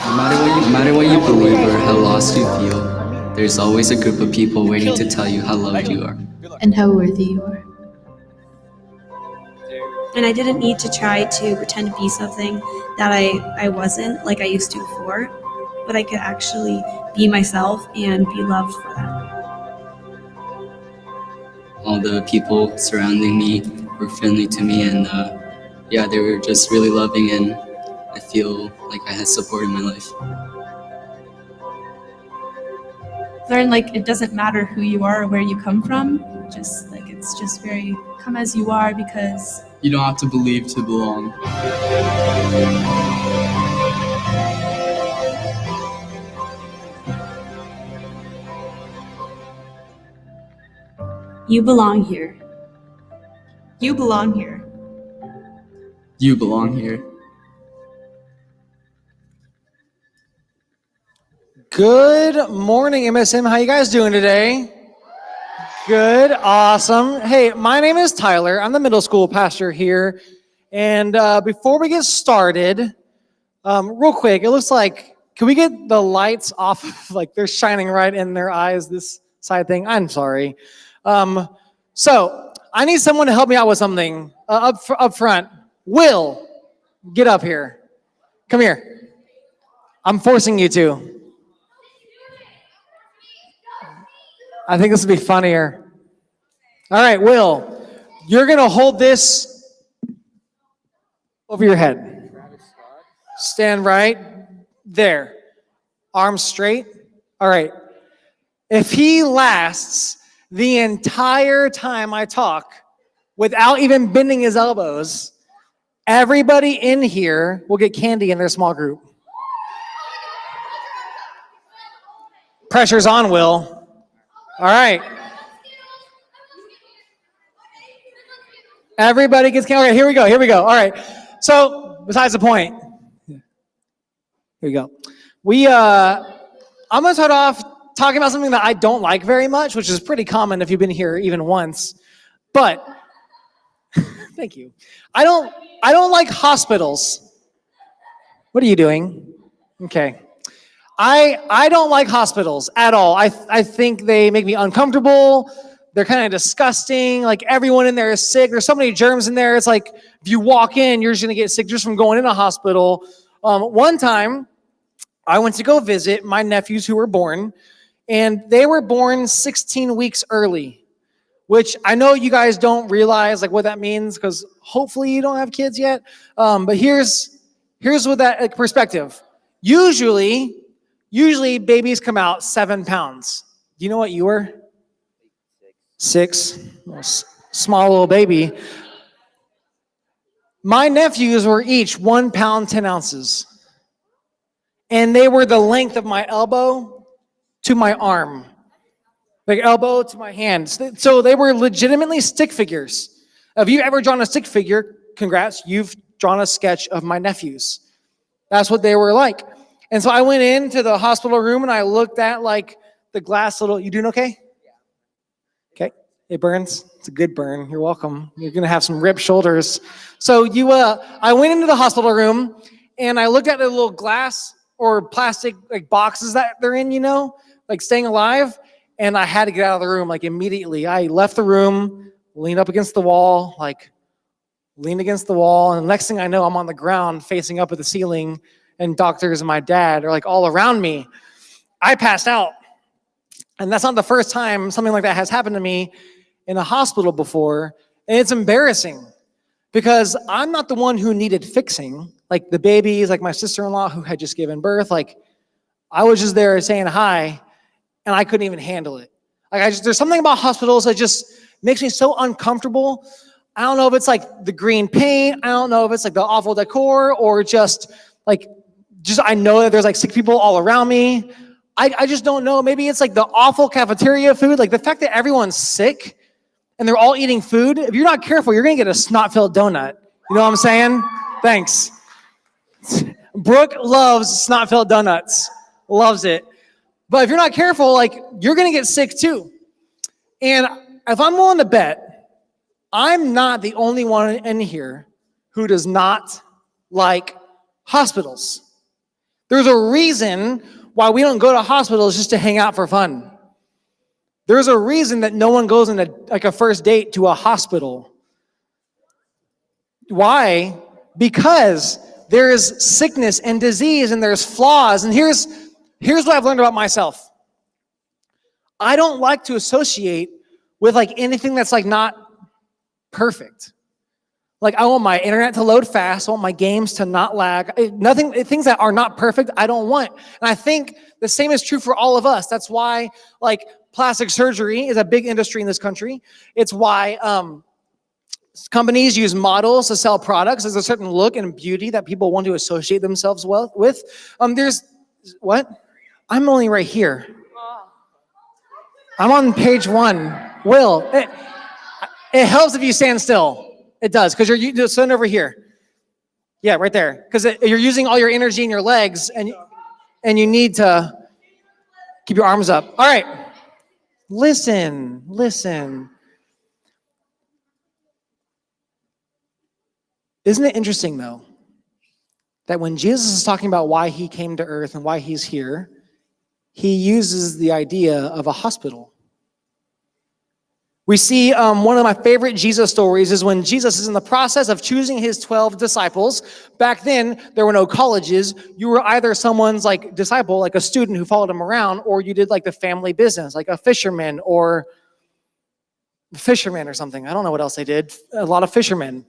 No matter what you believe or how lost you feel, there's always a group of people waiting to tell you how loved you are. And how worthy you are. And I didn't need to try to pretend to be something that I wasn't like I used to before, but I could actually be myself and be loved for that. All the people surrounding me were friendly to me, and yeah, they were just really loving, and I feel like I had support in my life. Learn like it doesn't matter who you are or where you come from. Just like it's just very come as you are, because you don't have to believe to belong. You belong here. you belong here. You belong here. Good morning, MSM. How you guys doing today? Good, awesome. Hey, my name is Tyler. I'm the middle school pastor here. And before we get started, real quick, it looks like, can we get the lights off? Like they're shining right in their eyes, this side thing. I'm sorry. So I need someone to help me out with something up front. Will, get up here. Come here. I'm forcing you to. I think this would be funnier. All right, Will, you're going to hold this over your head. Stand right there. Arms straight. All right. If he lasts the entire time I talk without even bending his elbows, everybody in here will get candy in their small group. Pressure's on, Will. All right. Everybody gets candy. Okay, here we go. All right. So, besides the point, here we go. I'm going to start off talking about something that I don't like very much, which is pretty common if you've been here even once. But, thank you. I don't like hospitals. What are you doing? Okay. I don't like hospitals at all. I think they make me uncomfortable. They're kind of disgusting. Like everyone in there is sick. There's so many germs in there. It's like if you walk in, you're just going to get sick just from going in a hospital. One time, I went to go visit my nephews who were born, and they were born 16 weeks early, which I know you guys don't realize like what that means because hopefully you don't have kids yet. But here's what that perspective. Usually babies come out 7 pounds. Do you know what you were? 6. Small little baby. My nephews were each 1 pound, 10 ounces. And they were the length of my elbow to my arm. Like elbow to my hand. So they were legitimately stick figures. If you've ever drawn a stick figure, congrats, you've drawn a sketch of my nephews. That's what they were like. And so I went into the hospital room and I looked at like the glass little, you doing okay? Okay, it burns. It's a good burn. You're welcome. You're gonna have some ripped shoulders. So I went into the hospital room and I looked at the little glass or plastic like boxes that they're in, like staying alive. And I had to get out of the room like immediately. I left the room, leaned against the wall. And the next thing I know, I'm on the ground facing up at the ceiling. And doctors and my dad are like all around me. I passed out. And that's not the first time something like that has happened to me in a hospital before. And it's embarrassing because I'm not the one who needed fixing. Like the babies, like my sister-in-law who had just given birth, like I was just there saying hi and I couldn't even handle it. There's something about hospitals that just makes me so uncomfortable. I don't know if it's like the green paint. I don't know if it's like the awful decor or just I know that there's like sick people all around me. I just don't know. Maybe it's like the awful cafeteria food. Like the fact that everyone's sick and they're all eating food. If you're not careful, you're going to get a snot-filled donut. You know what I'm saying? Thanks. Brooke loves snot-filled donuts. Loves it. But if you're not careful, like you're going to get sick too. And if I'm willing to bet, I'm not the only one in here who does not like hospitals. There's a reason why we don't go to hospitals just to hang out for fun. There's a reason that no one goes on a first date to a hospital. Why? Because there is sickness and disease and there's flaws. And here's what I've learned about myself. I don't like to associate with like anything that's like not perfect. Like I want my internet to load fast. I want my games to not lag. Things that are not perfect, I don't want. And I think the same is true for all of us. That's why like plastic surgery is a big industry in this country. It's why companies use models to sell products. There's a certain look and beauty that people want to associate themselves with. There's, what? I'm only right here. I'm on page 1. Will, it helps if you stand still. It does, because you're stand over here. Yeah, right there. Because you're using all your energy in your legs, and you need to keep your arms up. All right. Listen. Isn't it interesting, though, that when Jesus is talking about why he came to earth and why he's here, he uses the idea of a hospital. We see one of my favorite Jesus stories is when Jesus is in the process of choosing his 12 disciples. Back then, there were no colleges. You were either someone's like disciple, like a student who followed him around, or you did like the family business, like a fisherman or something. I don't know what else they did. A lot of fishermen.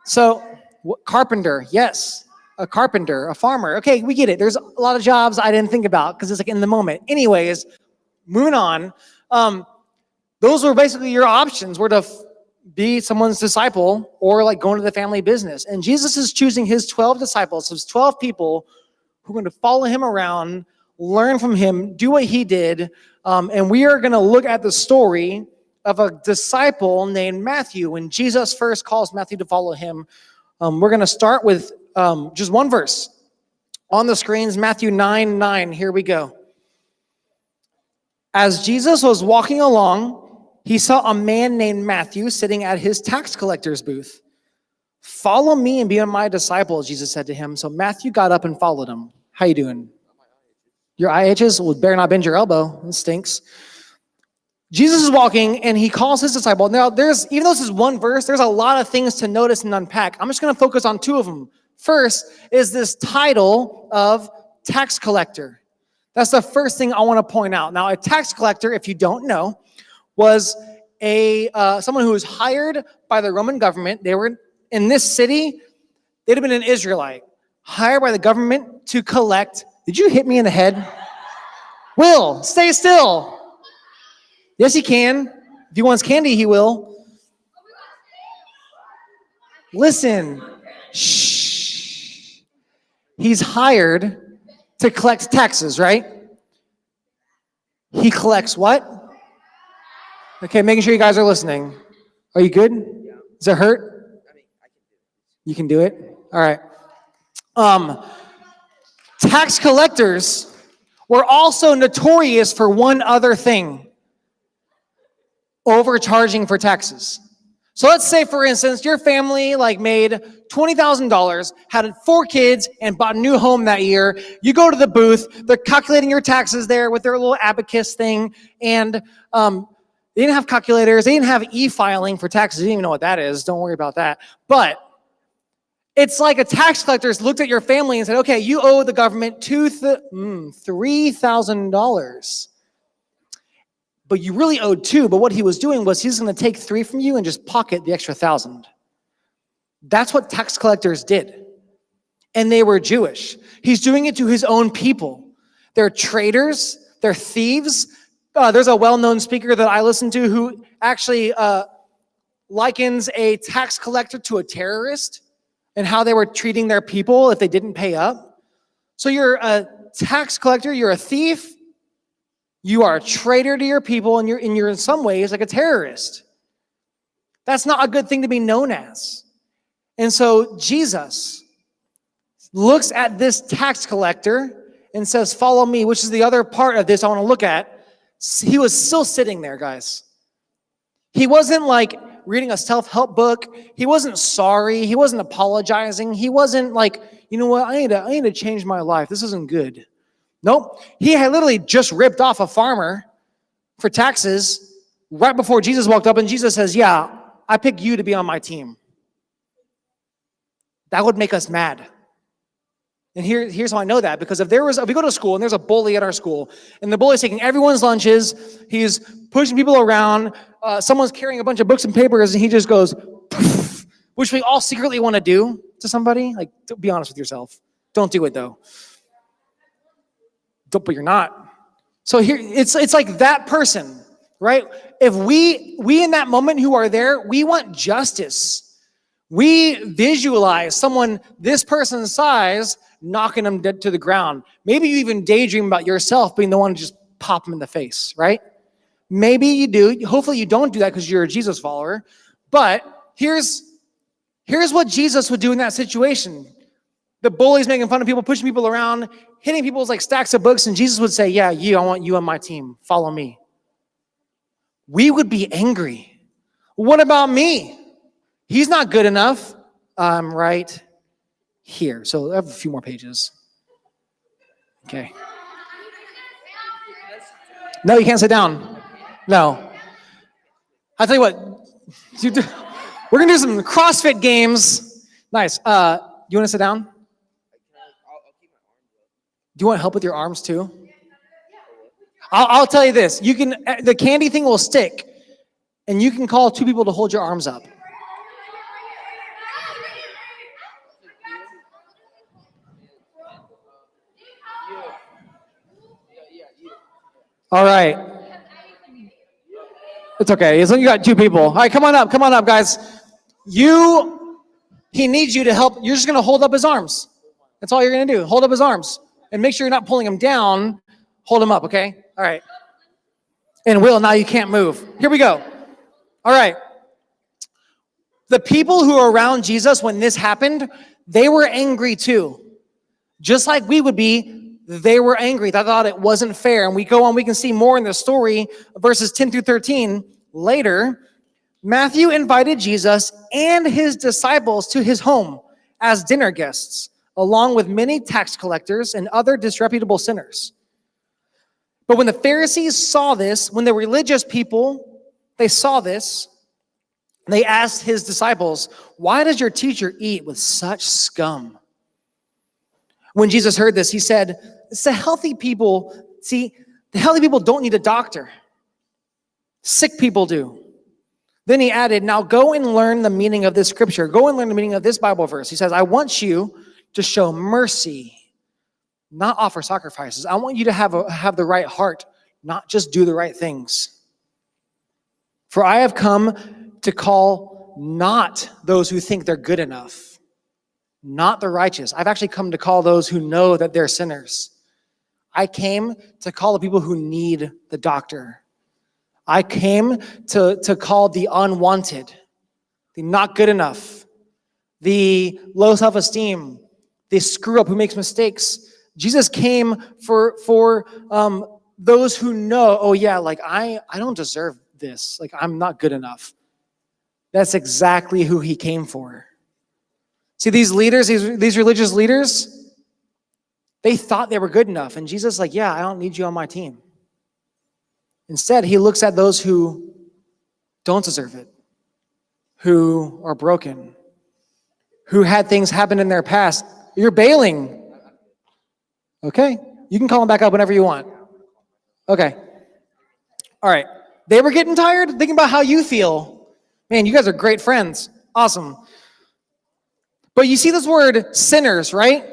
So, carpenter, yes. A carpenter, a farmer. Okay, we get it. There's a lot of jobs I didn't think about because it's like in the moment. Anyways, moving on. Those were basically your options, were to be someone's disciple or like go into the family business. And Jesus is choosing his 12 disciples, his 12 people who are going to follow him around, learn from him, do what he did. And we are going to look at the story of a disciple named Matthew. When Jesus first calls Matthew to follow him, we're going to start with just one verse. On the screens, Matthew 9:9. Here we go. As Jesus was walking along, he saw a man named Matthew sitting at his tax collector's booth. Follow me and be my disciple, Jesus said to him. So Matthew got up and followed him. How you doing? Your eye itches? Well, better not bend your elbow. It stinks. Jesus is walking and he calls his disciple. Now, even though this is one verse, there's a lot of things to notice and unpack. I'm just going to focus on 2 of them. First is this title of tax collector. That's the first thing I want to point out. Now, a tax collector, if you don't know, was someone who was hired by the Roman government. They were in this city. They'd have been an Israelite, hired by the government to collect. Did you hit me in the head? Will, stay still. Yes, he can. If he wants candy, he will. Listen. Shh. He's hired to collect taxes, right? He collects what? Okay, making sure you guys are listening. Are you good? Does it hurt? You can do it? All right. Tax collectors were also notorious for one other thing: overcharging for taxes. So let's say, for instance, your family made $20,000, had 4 kids, and bought a new home that year. You go to the booth, they're calculating your taxes there with their little abacus thing, and they didn't have calculators, they didn't have e-filing for taxes. You didn't even know what that is. Don't worry about that. But it's like a tax collector looked at your family and said, okay, you owe the government $3,000. But you really owed 2. But what he was doing was he's going to take 3 from you and just pocket the extra 1,000. That's what tax collectors did. And they were Jewish. He's doing it to his own people. They're traitors. They're thieves. There's a well-known speaker that I listen to who actually likens a tax collector to a terrorist and how they were treating their people if they didn't pay up. So you're a tax collector, you're a thief, you are a traitor to your people, and you're in some ways like a terrorist. That's not a good thing to be known as. And so Jesus looks at this tax collector and says, follow me, which is the other part of this I want to look at. He was still sitting there, guys. He wasn't reading a self-help book. He wasn't sorry. He wasn't apologizing. He wasn't like, you know what, I need to change my life. This isn't good. Nope. He had literally just ripped off a farmer for taxes right before Jesus walked up, and Jesus says, yeah, I picked you to be on my team. That would make us mad. And here's how I know that, because if we go to school and there's a bully at our school, and the bully's taking everyone's lunches, he's pushing people around, someone's carrying a bunch of books and papers, and he just goes, poof, which we all secretly want to do to somebody. Like, be honest with yourself. Don't do it though. But you're not. So here, it's like that person, right? If we in that moment who are there, we want justice. We visualize someone this person's size knocking them dead to the ground. Maybe you even daydream about yourself being the one to just pop them in the face, right? Maybe you do. Hopefully you don't do that because you're a Jesus follower. But here's what Jesus would do in that situation. The bully's making fun of people, pushing people around, hitting people with like stacks of books, and Jesus would say, yeah, I want you on my team. Follow me. We would be angry. What about me? He's not good enough. I'm right here. So I have a few more pages. Okay. No, you can't sit down. No. I'll tell you what. We're going to do some CrossFit games. Nice. You want to sit down? Do you want help with your arms too? I'll tell you this. The candy thing will stick, and you can call 2 people to hold your arms up. All right. It's okay. As long as you got 2 people. All right, come on up, guys. He needs you to help. You're just going to hold up his arms. That's all you're going to do. Hold up his arms. And make sure you're not pulling him down. Hold him up, okay? All right. And Will, now you can't move. Here we go. All right. The people who were around Jesus when this happened, they were angry too. Just like we would be, they were angry. They thought it wasn't fair. And we go on, we can see more in the story, verses 10 through 13. Later, Matthew invited Jesus and his disciples to his home as dinner guests, along with many tax collectors and other disreputable sinners. But when the Pharisees saw this, when the religious people, they saw this, they asked his disciples, why does your teacher eat with such scum? When Jesus heard this, he said, it's the healthy people. See, the healthy people don't need a doctor. Sick people do. Then he added, now go and learn the meaning of this scripture. Go and learn the meaning of this Bible verse. He says, I want you to show mercy, not offer sacrifices. I want you to have the right heart, not just do the right things. For I have come to call not those who think they're good enough, not the righteous. I've actually come to call those who know that they're sinners. I came to call the people who need the doctor. I came to call the unwanted, the not good enough, the low self-esteem, the screw up who makes mistakes. Jesus came for those who know, oh yeah, like I don't deserve this. Like I'm not good enough. That's exactly who he came for. See, these leaders, these religious leaders, they thought they were good enough. And Jesus is like, yeah, I don't need you on my team. Instead, he looks at those who don't deserve it, who are broken, who had things happen in their past. You're bailing. Okay, you can call them back up whenever you want. Okay. All right. They were getting tired? Thinking about how you feel. Man, you guys are great friends. Awesome. But you see this word sinners, right?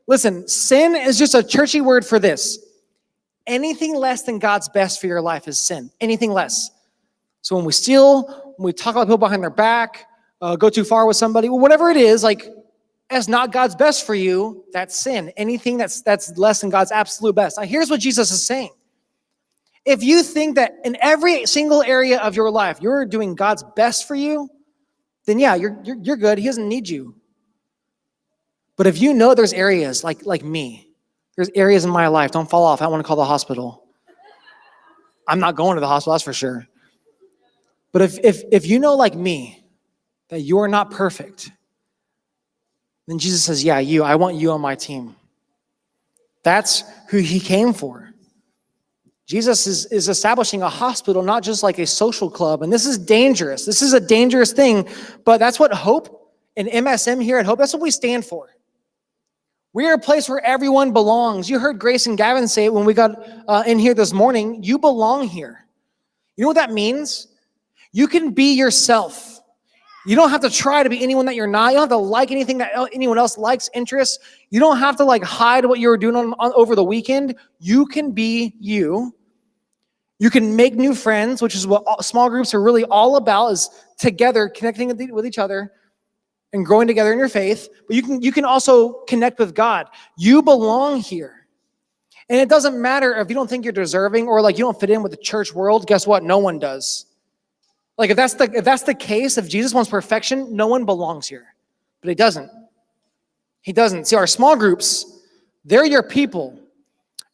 Listen, sin is just a churchy word for this. Anything less than God's best for your life is sin. Anything less. So when we steal, when we talk about people behind their back, go too far with somebody, whatever it is, like, that's not God's best for you, that's sin. Anything that's less than God's absolute best. Now, here's what Jesus is saying. If you think that in every single area of your life, you're doing God's best for you, then yeah, you're good. He doesn't need you. But if you know there's areas like me, there's areas in my life, don't fall off. I don't want to call the hospital. I'm not going to the hospital, that's for sure. But if you know like me that you are not perfect, then Jesus says, yeah, I want you on my team. That's who he came for. Jesus is establishing a hospital, not just like a social club. And this is dangerous. This is a dangerous thing, but that's what Hope and MSM here at Hope, that's what we stand for. We are a place where everyone belongs. You heard Grace and Gavin say it when we got in here this morning. You belong here. You know what that means? You can be yourself. You don't have to try to be anyone that you're not. You don't have to like anything that anyone else likes, interests. You don't have to like hide what you were doing on over the weekend. You can be you. You can make new friends, which is what small groups are really all about, is together, connecting with each other and growing together in your faith. But you can also connect with God. You belong here. And it doesn't matter if you don't think you're deserving or like you don't fit in with the church world. Guess what? No one does. Like if that's the case, if Jesus wants perfection, no one belongs here. But he doesn't. He doesn't. See, our small groups, they're your people,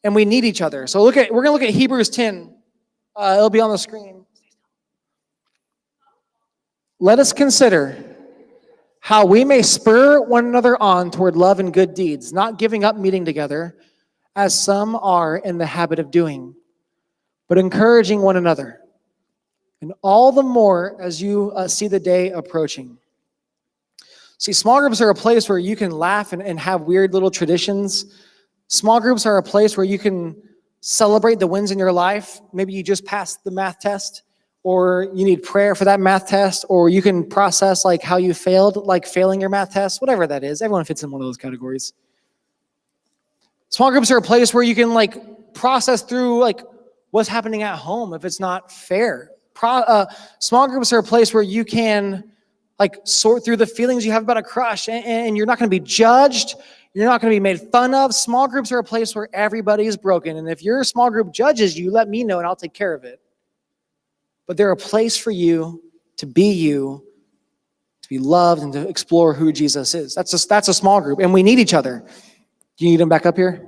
and we need each other. So we're gonna look at Hebrews 10. It'll be on the screen. Let us consider how we may spur one another on toward love and good deeds, not giving up meeting together, as some are in the habit of doing, but encouraging one another. And all the more as you see the day approaching. See, small groups are a place where you can laugh and have weird little traditions. Small groups are a place where you can celebrate the wins in your life. Maybe you just passed the math test, or you need prayer for that math test, or you can process like how you failed, like failing your math test, whatever that is. Everyone fits in one of those categories. Small groups are a place where you can like process through like what's happening at home if it's not fair. Small groups are a place where you can like sort through the feelings you have about a crush, and you're not going to be judged. You're not going to be made fun of. Small groups are a place where everybody is broken. And if your small group judges you, let me know and I'll take care of it. But they're a place for you to be loved, and to explore who Jesus is. That's a small group, and we need each other. Do you need them back up here?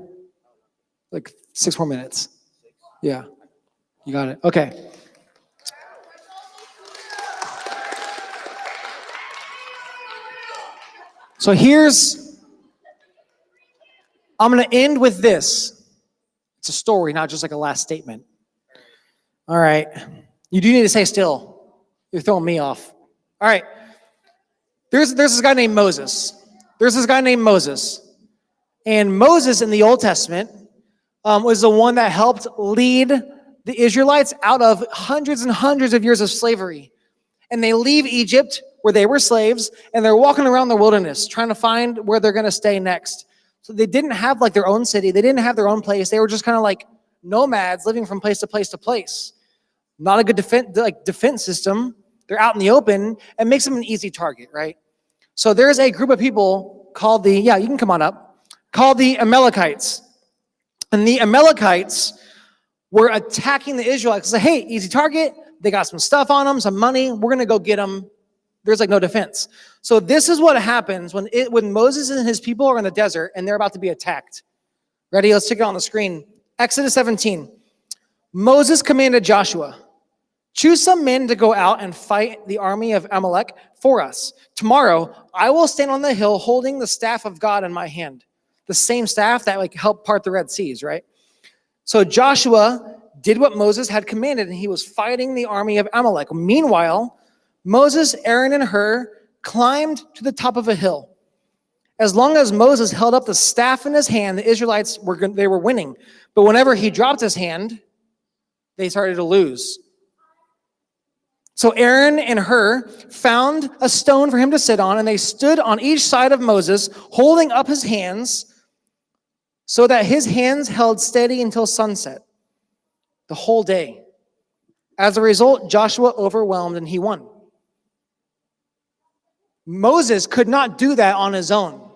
Like 6 more minutes. Yeah, you got it. Okay. So I'm going to end with this. It's a story, not just like a last statement. All right. You do need to stay still. You're throwing me off. All right. There's this guy named Moses. And Moses in the Old Testament was the one that helped lead the Israelites out of hundreds and hundreds of years of slavery. And they leave Egypt, where they were slaves, and they're walking around the wilderness trying to find where they're going to stay next. So they didn't have like their own city. They didn't have their own place. They were just kind of like nomads living from place to place to place. Not a good defense system. They're out in the open, and makes them an easy target, right? So there's a group of people called you can come on up, called the Amalekites. And the Amalekites were attacking the Israelites. Say, hey, easy target. They got some stuff on them, some money. We're going to go get them. There's like no defense. So this is what happens when Moses and his people are in the desert and they're about to be attacked. Ready? Let's take it on the screen. Exodus 17. Moses commanded Joshua, choose some men to go out and fight the army of Amalek for us. Tomorrow, I will stand on the hill holding the staff of God in my hand. The same staff that like helped part the Red Seas, right? So Joshua did what Moses had commanded, and he was fighting the army of Amalek. Meanwhile, Moses, Aaron, and Hur climbed to the top of a hill. As long as Moses held up the staff in his hand, the Israelites were winning. But whenever he dropped his hand, they started to lose. So Aaron and Hur found a stone for him to sit on, and they stood on each side of Moses, holding up his hands so that his hands held steady until sunset, the whole day. As a result, Joshua overwhelmed and he won. Moses could not do that on his own.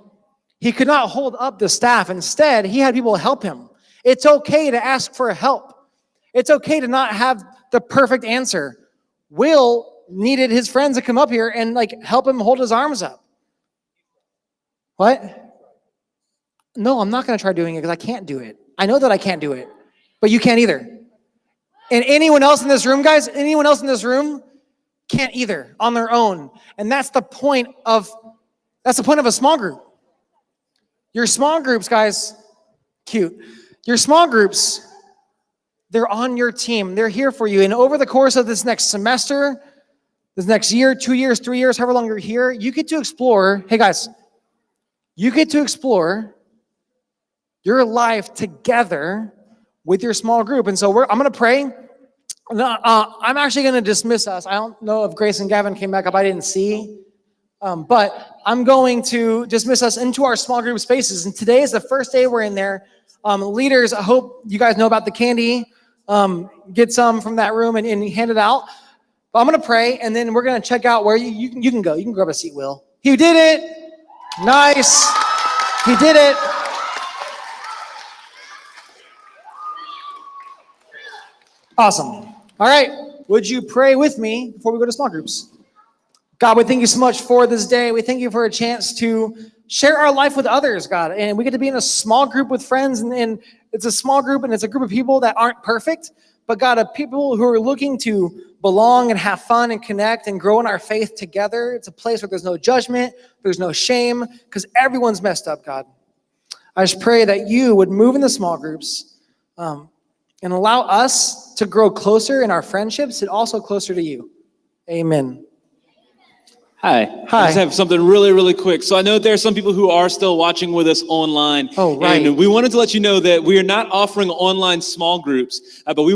He could not hold up the staff. Instead, he had people help him. It's okay to ask for help. It's okay to not have the perfect answer. Will needed his friends to come up here and like help him hold his arms up. What? No, I'm not going to try doing it because I can't do it. I know that I can't do it, but you can't either. And anyone else in this room, guys, anyone else in this room, can't either on their own. And that's the point of a small group. Your small groups, guys, cute. Your small groups, they're on your team. They're here for you. And over the course of this next semester, this next year, 2 years, 3 years, however long you're here, you get to explore, hey guys, you get to explore your life together with your small group. And so I'm going to pray. I'm actually going to dismiss us. I don't know if Grace and Gavin came back up. I didn't see. But I'm going to dismiss us into our small group spaces. And today is the first day we're in there. Leaders, I hope you guys know about the candy. Get some from that room and hand it out. But I'm going to pray, and then we're going to check out where you can go. You can grab a seat, Will. He did it. Nice. He did it. Awesome. All right. Would you pray with me before we go to small groups? God, we thank you so much for this day. We thank you for a chance to share our life with others, God. And we get to be in a small group with friends, and it's a small group, and it's a group of people that aren't perfect, but God, of people who are looking to belong and have fun and connect and grow in our faith together. It's a place where there's no judgment, there's no shame, because everyone's messed up, God. I just pray that you would move in the small groups and allow us to grow closer in our friendships and also closer to you. Amen. Hi. Hi. I just have something really, really quick. So I know there are some people who are still watching with us online. Oh, right. And we wanted to let you know that we are not offering online small groups, but we